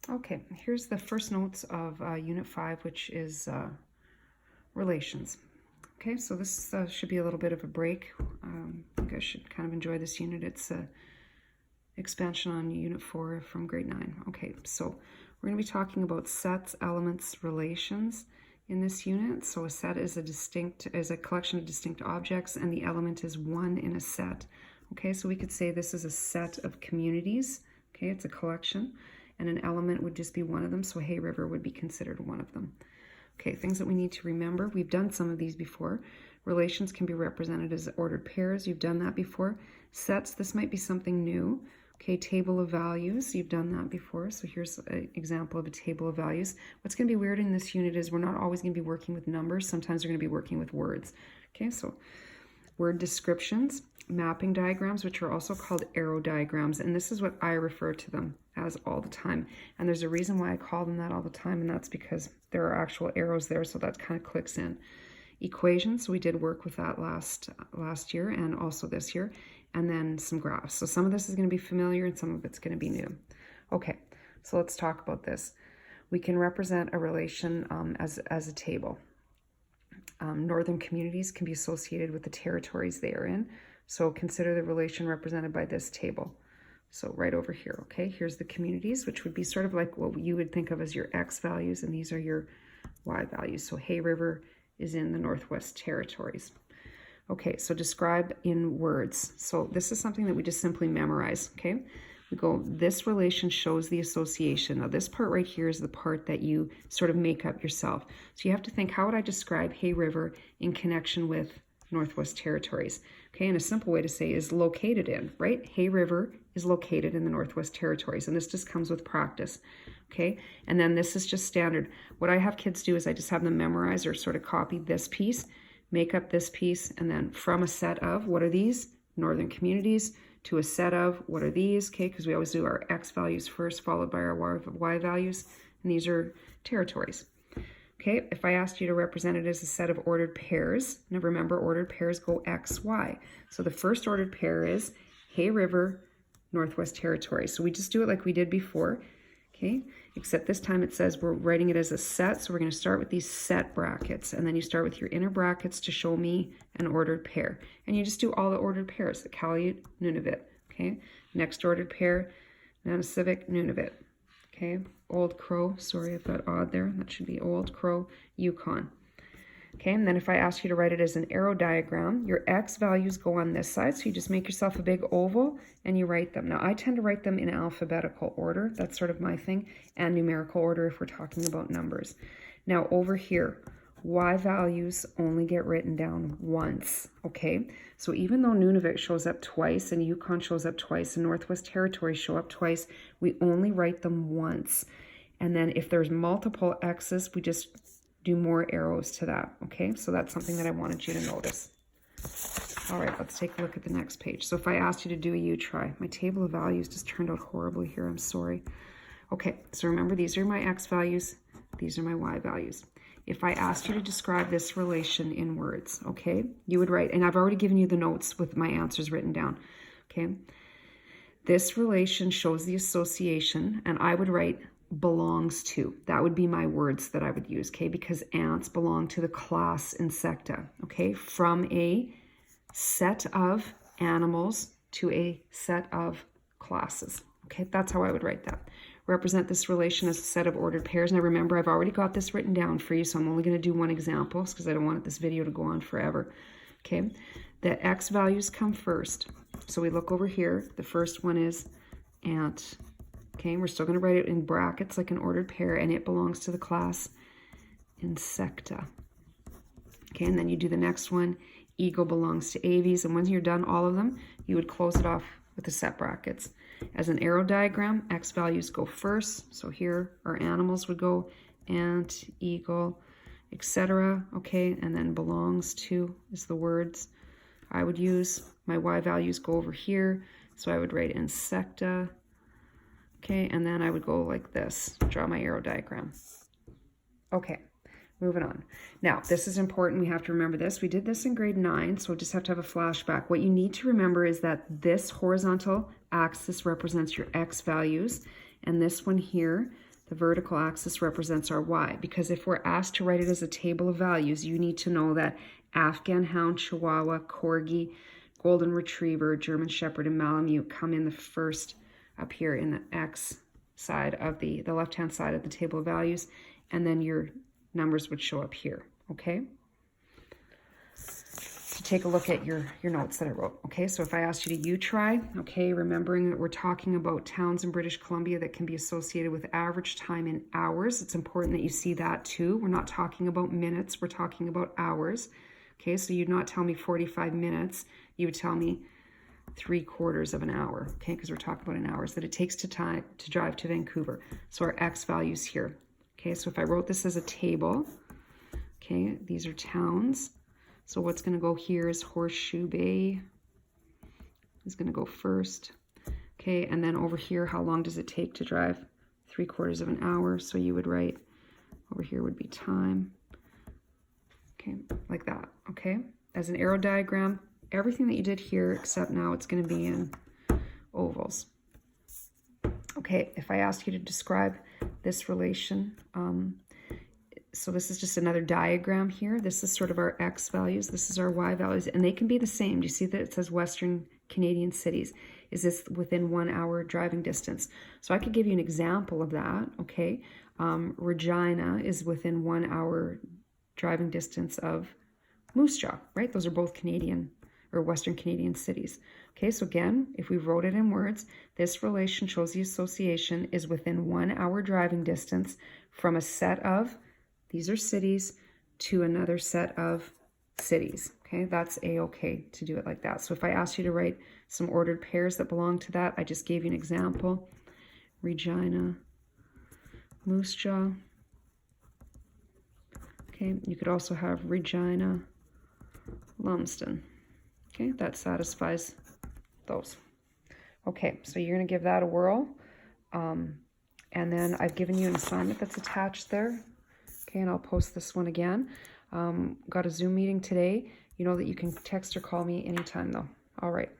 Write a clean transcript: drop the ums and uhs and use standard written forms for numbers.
Okay, here's the first notes of Unit 5, which is relations. Okay, so this should be a little bit of a break. I think I should kind of enjoy this unit. It's a expansion on Unit 4 from grade 9. Okay, so we're going to be talking about sets, elements, relations in this unit. So a set is a collection of distinct objects, and the element is one in a set. Okay, so we could say this is a set of communities. Okay, it's a collection, and an element would just be one of them. So Hay River would be considered one of them. Okay, things that we need to remember. We've done some of these before. Relations can be represented as ordered pairs. You've done that before. Sets, this might be something new. Okay, table of values, you've done that before. So here's an example of a table of values. What's going to be weird in this unit is we're not always going to be working with numbers. Sometimes we're going to be working with words. Okay, so word descriptions, mapping diagrams, which are also called arrow diagrams. And this is what I refer to them as all the time. And there's a reason why I call them that all the time, and that's because there are actual arrows there, so that kind of clicks in. Equations, so we did work with that last year and also this year. And then some graphs. So some of this is going to be familiar and some of it's going to be new. Okay, so let's talk about this. We can represent a relation as a table. Northern communities can be associated with the territories they are in. So consider the relation represented by this table. So right over here, okay, here's the communities, which would be sort of like what you would think of as your X values, and these are your Y values. So Hay River is in the Northwest Territories. Okay, so describe in words. So this is something that we just simply memorize, okay? We go, this relation shows the association. Now this part right here is the part that you sort of make up yourself. So you have to think, how would I describe Hay River in connection with Northwest Territories? Okay, and a simple way to say is located in, right? Hay River is located in the Northwest Territories, and this just comes with practice, okay? And then this is just standard. What I have kids do is I just have them memorize or sort of copy this piece, make up this piece, and then from a set of, what are these? Northern communities, to a set of, what are these? Okay, because we always do our X values first, followed by our Y values, and these are territories. Okay, if I asked you to represent it as a set of ordered pairs, now remember ordered pairs go X, Y. So the first ordered pair is Hay River, Northwest Territories. So we just do it like we did before. Okay, except this time it says we're writing it as a set, so we're going to start with these set brackets, and then you start with your inner brackets to show me an ordered pair. And you just do all the ordered pairs, the Iqaluit, Nunavut. Okay, next ordered pair, Nanisivik, Nunavut. Okay, Old Crow, sorry I've got odd there, that should be Old Crow, Yukon. Okay, and then if I ask you to write it as an arrow diagram, your X values go on this side, so you just make yourself a big oval and you write them. Now, I tend to write them in alphabetical order. That's sort of my thing, and numerical order if we're talking about numbers. Now, over here, Y values only get written down once, okay? So even though Nunavut shows up twice and Yukon shows up twice and Northwest Territories show up twice, we only write them once. And then if there's multiple X's, we just do more arrows to that, okay? So that's something that I wanted you to notice. All right, let's take a look at the next page. So if I asked you to do a U-try, my table of values just turned out horribly here, I'm sorry. Okay, so remember these are my X values, these are my Y values. If I asked you to describe this relation in words, okay, you would write, and I've already given you the notes with my answers written down, okay? This relation shows the association, and I would write belongs to. That would be my words that I would use, okay? Because ants belong to the class Insecta, okay? From a set of animals to a set of classes, okay? That's how I would write that. Represent this relation as a set of ordered pairs. Now remember, I've already got this written down for you, so I'm only going to do one example because I don't want this video to go on forever, okay? The X values come first. So we look over here. The first one is ant. Okay, we're still going to write it in brackets like an ordered pair, and it belongs to the class Insecta. Okay, and then you do the next one. Eagle belongs to aves, and when you're done all of them, you would close it off with the set brackets. As an arrow diagram, X values go first. So here our animals would go ant, eagle, etc. Okay, and then belongs to is the words I would use. My Y values go over here, so I would write Insecta. Okay, and then I would go like this, draw my arrow diagram. Okay, moving on. Now, this is important. We have to remember this. We did this in grade 9, so we just have to have a flashback. What you need to remember is that this horizontal axis represents your X values, and this one here, The vertical axis represents our Y, because if we're asked to write it as a table of values, you need to know that Afghan Hound, Chihuahua, Corgi, Golden Retriever, German Shepherd, and Malamute come in the first up here in the X side of the left-hand side of the table of values, and then your numbers would show up here, okay? So take a look at your notes that I wrote, okay? So if I asked you to try, okay, remembering that we're talking about towns in British Columbia that can be associated with average time in hours, it's important that you see that too. We're not talking about minutes, we're talking about hours, okay? So you'd not tell me 45 minutes, you would tell me 3/4 of an hour, okay? Because we're talking about in hours that it takes to drive to Vancouver. So our X values here, okay? So if I wrote this as a table, okay, these are towns. So what's going to go here is Horseshoe Bay is going to go first. Okay, and then over here, how long does it take to drive? 3/4 of an hour. So you would write, over here would be time. Okay, like that, okay? As an arrow diagram, everything that you did here, except now it's going to be in ovals. Okay, if I ask you to describe this relation, so this is just another diagram here. This is sort of our X values. This is our Y values, and they can be the same. Do you see that it says Western Canadian cities? Is this within 1 hour driving distance? So I could give you an example of that, okay? Regina is within 1 hour driving distance of Moose Jaw, right? Those are both Canadian or Western Canadian cities. Okay, so again, if we wrote it in words, this relation shows the association is within 1 hour driving distance from a set of, these are cities, to another set of cities. Okay, that's a-okay to do it like that. So if I asked you to write some ordered pairs that belong to that, I just gave you an example. Regina, Moose Jaw. Okay, you could also have Regina, Lumsden. Okay, that satisfies those. Okay, so you're going to give that a whirl. And then I've given you an assignment that's attached there. Okay, and I'll post this one again. Got a Zoom meeting today. You know that you can text or call me anytime though. All right.